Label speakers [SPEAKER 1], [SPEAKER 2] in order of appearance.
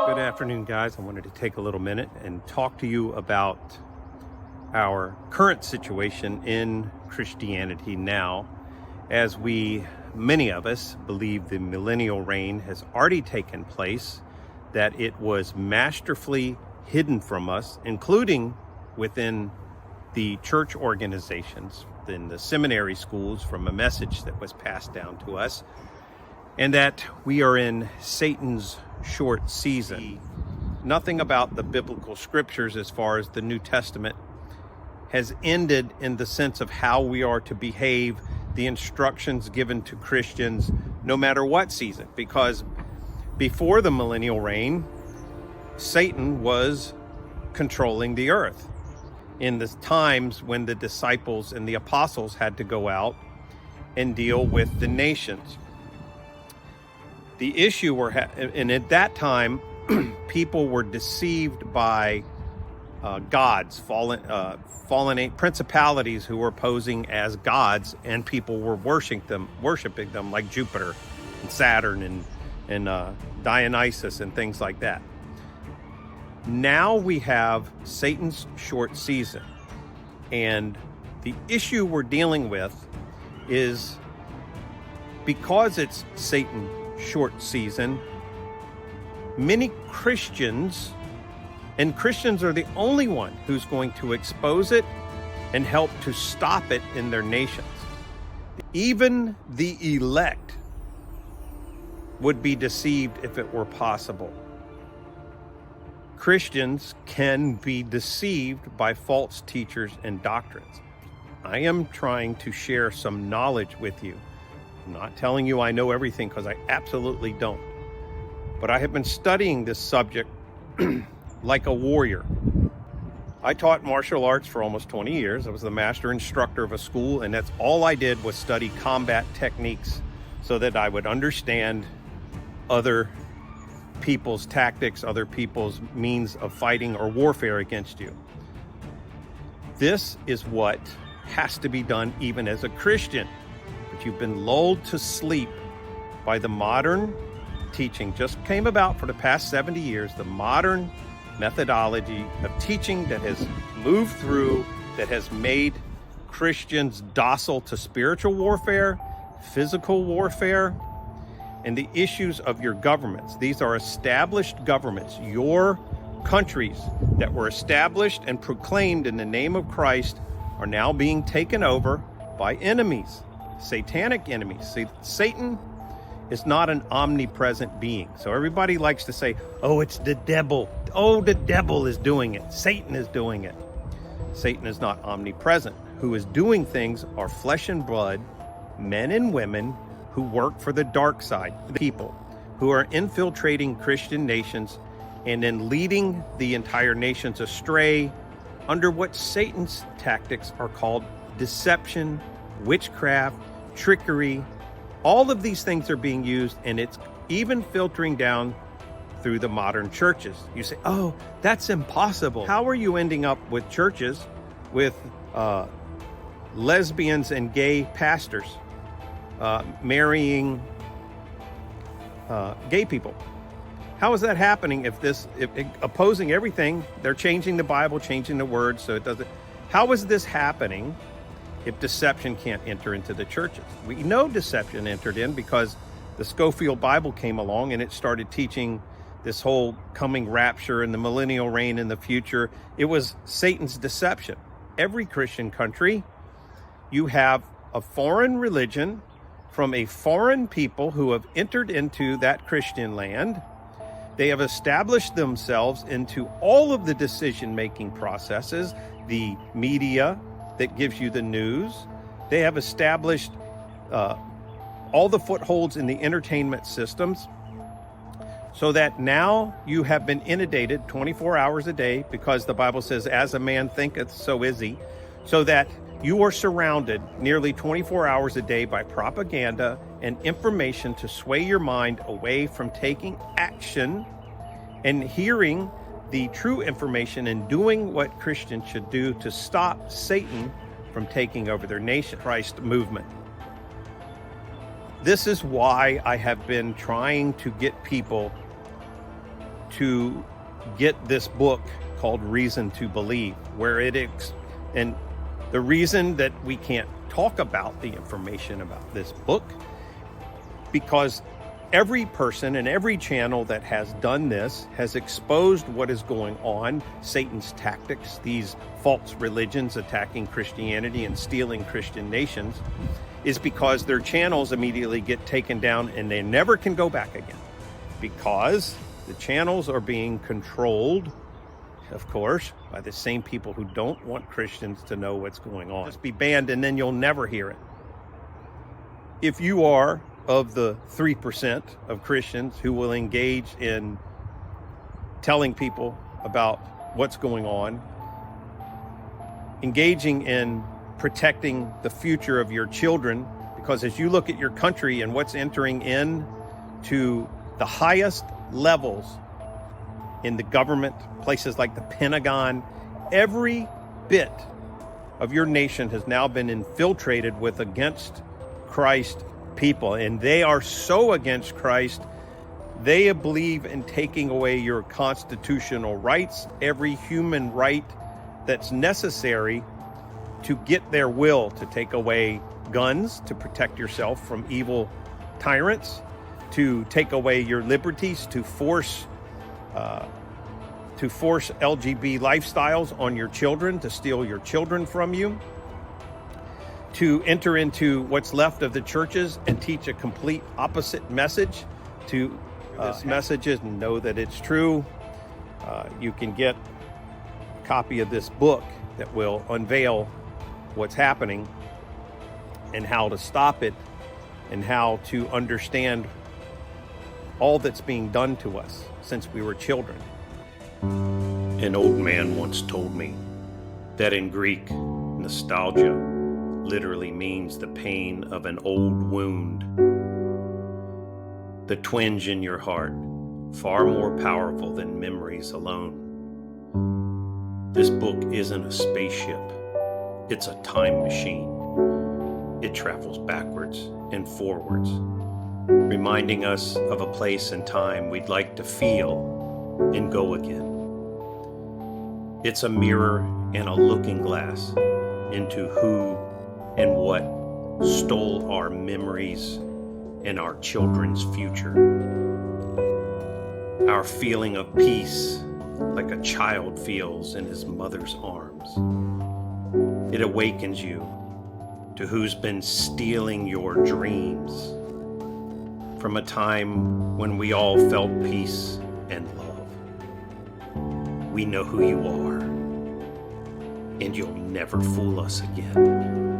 [SPEAKER 1] Good afternoon, guys. I wanted to take a little minute and talk to you about our current situation in Christianity now, as many of us believe the millennial reign has already taken place, that it was masterfully hidden from us, including within the church organizations, in the seminary schools, from a message that was passed down to us, and that we are in Satan's short season. Nothing about the biblical scriptures as far as the New Testament has ended in the sense of how we are to behave, the instructions given to Christians, no matter what season. Because before the millennial reign, Satan was controlling the earth in the times when the disciples and the apostles had to go out and deal with the nations. The issue and at that time, people were deceived by gods, fallen principalities who were posing as gods, and people were worshiping them like Jupiter and Saturn and Dionysus and things like that. Now we have Satan's short season, and the issue we're dealing with is, because it's Satan's short season, many Christians, and Christians are the only one who's going to expose it and help to stop it in their nations. Even the elect would be deceived if it were possible. Christians can be deceived by false teachers and doctrines. I am trying to share some knowledge with you. I'm not telling you I know everything, because I absolutely don't. But I have been studying this subject like a warrior. I taught martial arts for almost 20 years. I was the master instructor of a school, and that's all I did was study combat techniques so that I would understand other people's tactics, other people's means of fighting or warfare against you. This is what has to be done even as a Christian. But you've been lulled to sleep by the modern teaching. Just came about for the past 70 years, the modern methodology of teaching that has moved through, that has made Christians docile to spiritual warfare, physical warfare, and the issues of your governments. These are established governments. Your countries that were established and proclaimed in the name of Christ are now being taken over by enemies, satanic enemies. See, Satan is not an omnipresent being. So everybody likes to say, oh, it's the devil. Oh, the devil is doing it. Satan is doing it. Satan is not omnipresent. Who is doing things are flesh and blood, men and women who work for the dark side, the people who are infiltrating Christian nations and then leading the entire nations astray under what Satan's tactics are called: deception, witchcraft, trickery. All of these things are being used, and it's even filtering down through the modern churches. You say, oh, that's impossible. How are you ending up with churches with lesbians and gay pastors marrying gay people? How is that happening if opposing everything, they're changing the Bible, changing the words so it doesn't? How is this happening if deception can't enter into the churches? We know deception entered in because the Schofield Bible came along and it started teaching this whole coming rapture and the millennial reign in the future. It was Satan's deception. Every Christian country, you have a foreign religion from a foreign people who have entered into that Christian land. They have established themselves into all of the decision-making processes, the media that gives you the news. They have established all the footholds in the entertainment systems, so that now you have been inundated 24 hours a day, because the Bible says, as a man thinketh, so is he. So that you are surrounded nearly 24 hours a day by propaganda and information to sway your mind away from taking action and hearing the true information and doing what Christians should do to stop Satan from taking over their nation. Christ movement. This is why I have been trying to get people to get this book called Reason to Believe, where and the reason that we can't talk about the information about this book, because every person and every channel that has done this has exposed what is going on, Satan's tactics, these false religions attacking Christianity and stealing Christian nations, is because their channels immediately get taken down and they never can go back again, because the channels are being controlled, of course, by the same people who don't want Christians to know what's going on. Just be banned and then you'll never hear it. If you are of the 3% of Christians who will engage in telling people about what's going on, engaging in protecting the future of your children, because as you look at your country and what's entering in to the highest levels in the government, places like the Pentagon, every bit of your nation has now been infiltrated with against Christ people, and they are so against Christ, they believe in taking away your constitutional rights, every human right that's necessary to get their will, to take away guns, to protect yourself from evil tyrants, to take away your liberties, to force LGBT lifestyles on your children, to steal your children from you, to enter into what's left of the churches and teach a complete opposite message to messages and know that it's true. You can get a copy of this book that will unveil what's happening and how to stop it and how to understand all that's being done to us since we were children. An old man once told me that in Greek, nostalgia literally means the pain of an old wound. The twinge in your heart, far more powerful than memories alone. This book isn't a spaceship. It's a time machine. It travels backwards and forwards, reminding us of a place and time we'd like to feel and go again. It's a mirror and a looking glass into who and what stole our memories and our children's future. Our feeling of peace, like a child feels in his mother's arms. It awakens you to who's been stealing your dreams from a time when we all felt peace and love. We know who you are, and you'll never fool us again.